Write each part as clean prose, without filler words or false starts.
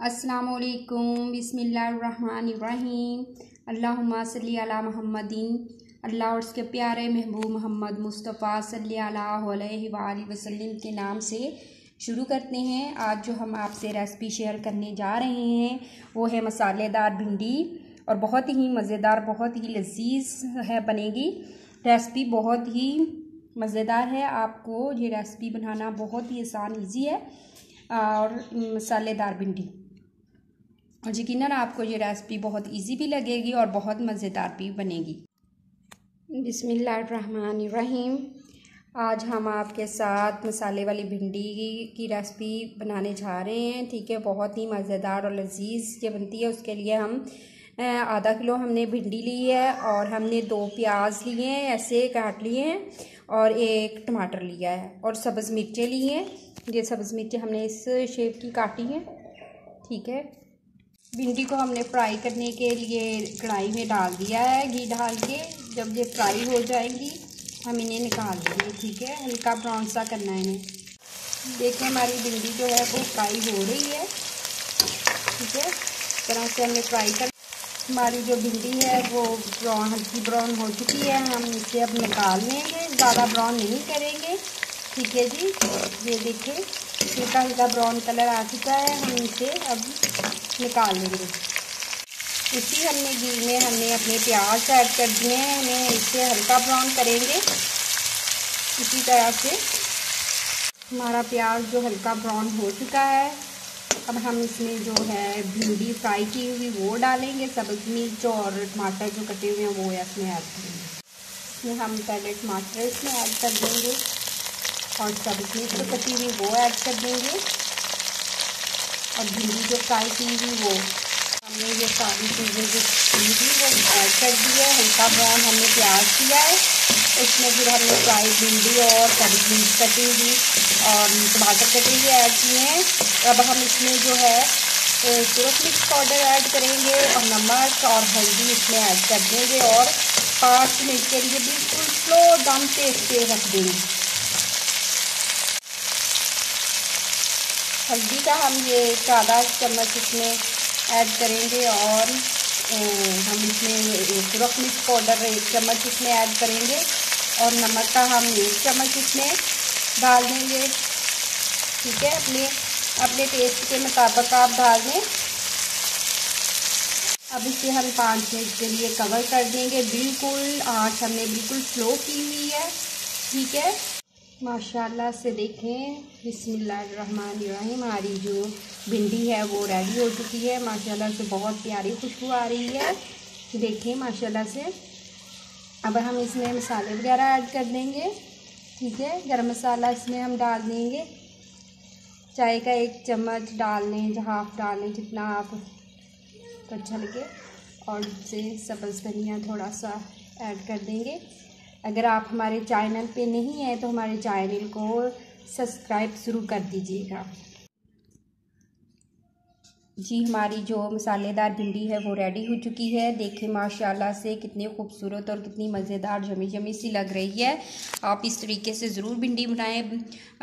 अस्सलामुअलैकुम बिस्मिल्लाहिर्रहमानिर्रहीम अल्लाहुम्मा सल्ली अला मुहम्मदिन। अल्लाह और उसके प्यारे महबूब मोहम्मद मुस्तफ़ा सल्लल्लाहु अलैहि वसल्लम के नाम से शुरू करते हैं। आज जो हम आपसे रेसिपी शेयर करने जा रहे हैं वो है मसालेदार भिंडी, और बहुत ही मज़ेदार, बहुत ही लजीज है बनेगी रेसिपी। बहुत ही मज़ेदार है। आपको ये रेसिपी बनाना बहुत ही आसान ईजी है, और मसालेदार भिंडी, और यकीनन आपको ये रेसिपी बहुत इजी भी लगेगी और बहुत मज़ेदार भी बनेगी। बिस्मिल्लाहिर्रहमानिर्रहीम। आज हम आपके साथ मसाले वाली भिंडी की रेसिपी बनाने जा रहे हैं। ठीक है, बहुत ही मज़ेदार और लजीज ये बनती है। उसके लिए हम आधा किलो हमने भिंडी ली है, और हमने 2 प्याज लिए हैं, ऐसे काट लिए हैं, और 1 टमाटर लिया है, और सब्ज़ मिर्चें ली हैं। ये सब्ज़ मिर्चें हमने इस शेप की काटी हैं। ठीक है, भिंडी को हमने फ्राई करने के लिए कढ़ाई में डाल दिया है घी डाल के। जब ये फ्राई हो जाएंगी हम इन्हें निकाल देंगे। ठीक है, हल्का ब्राउन सा करना है इन्हें। देखिए हमारी भिंडी जो है वो फ्राई हो रही है। ठीक है, इस तरह से हमने फ्राई कर, हमारी जो भिंडी है वो हल्की ब्राउन हो चुकी है। हम इसे अब निकाल लेंगे, ज़्यादा ब्राउन नहीं करेंगे। ठीक है जी, ये देखिए हल्का हल्का ब्राउन कलर आ चुका है। हम इसे अब निकाल लेंगे। इसी हमने घी में हमने अपने प्याज ऐड कर दिए हैं, हमें इसे हल्का ब्राउन करेंगे। इसी तरह से हमारा प्याज जो हल्का ब्राउन हो चुका है, अब हम इसमें जो है भिंडी फ्राई की हुई वो डालेंगे। सब्ज़ मिर्च और टमाटर जो कटे हुए हैं वो इसमें ऐड करेंगे। इसमें हम पहले टमाटर इसमें ऐड कर देंगे, और सब्ज़ मिर्च जो कटी हुई वो ऐड कर देंगे, और भिंडी जो फ्राई की हुई वो हमने ये सारी चीज़ें जो की थी वो ऐड कर दी है। हल्का ब्राउन हमने प्याज किया है, उसमें फिर हमने फ्राई भिंडी और सब्ज़ मिर्च कटी हुई और टमाटर कटे हुए ऐड किए हैं। अब हम इसमें जो है सिर्फ मिर्च पाउडर ऐड करेंगे, और नमक और हल्दी इसमें ऐड कर देंगे, और 5 मिनट के लिए बिल्कुल स्लो दम पे इसे रख देंगे। हल्दी का हम ये 4 चम्मच इसमें ऐड करेंगे, और हम इसमें सुरख मिर्च पाउडर 1 चम्मच इसमें ऐड करेंगे, और नमक का हम 1 चम्मच इसमें डाल देंगे। ठीक है, अपने टेस्ट के मुताबिक आप डाल दें। अब इसे हम 5 मिनट के लिए कवर कर देंगे। बिल्कुल आँच हमने बिल्कुल स्लो की हुई है। ठीक है, माशाल्लाह से देखें, बिस्मिल्लाहिर्रहमानिर्रहीम, हमारी जो भिंडी है वो रेडी हो चुकी है। माशाल्लाह से बहुत प्यारी खुशबू आ रही है। देखें माशाल्लाह से। अब हम इसमें मसाले वगैरह ऐड कर देंगे। ठीक है, गरम मसाला इसमें हम डाल देंगे, चाय का 1 चम्मच डाल लें, हाफ डाल लें, जितना आप अच्छा लगे, और से सब्ज़ धनिया थोड़ा सा ऐड कर देंगे। अगर आप हमारे चैनल पे नहीं हैं तो हमारे चैनल को सब्सक्राइब ज़रूर कर दीजिएगा। जी, हमारी जो मसालेदार भिंडी है वो रेडी हो चुकी है। देखिए माशाल्लाह से कितनी खूबसूरत और कितनी मज़ेदार जमी जमी सी लग रही है। आप इस तरीके से ज़रूर भिंडी बनाएं।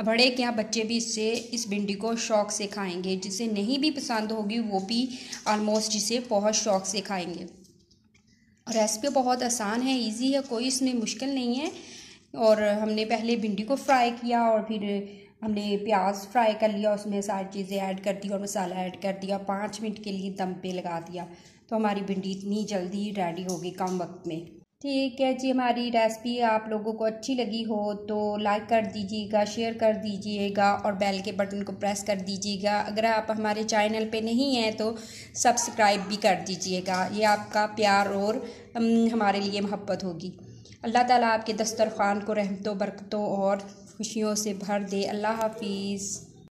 बड़े क्या बच्चे भी इस भिंडी को शौक़ से खाएंगे। जिसे नहीं भी पसंद होगी वो भी ऑलमोस्ट इसे बहुत शौक़ से खाएंगे। रेसिपी बहुत आसान है, इजी है, कोई इसमें मुश्किल नहीं है। और हमने पहले भिंडी को फ्राई किया, और फिर हमने प्याज फ्राई कर लिया, उसमें सारी चीज़ें ऐड कर दी और मसाला ऐड कर दिया, 5 मिनट के लिए दम पे लगा दिया, तो हमारी भिंडी इतनी जल्दी रेडी होगी कम वक्त में। ठीक है जी, हमारी रेसिपी आप लोगों को अच्छी लगी हो तो लाइक कर दीजिएगा, शेयर कर दीजिएगा, और बेल के बटन को प्रेस कर दीजिएगा। अगर आप हमारे चैनल पे नहीं हैं तो सब्सक्राइब भी कर दीजिएगा। ये आपका प्यार और हमारे लिए मोहब्बत होगी। अल्लाह ताला आपके दस्तरखान को रहमतों, बरकतों और खुशियों से भर दे। अल्लाह हाफिज़।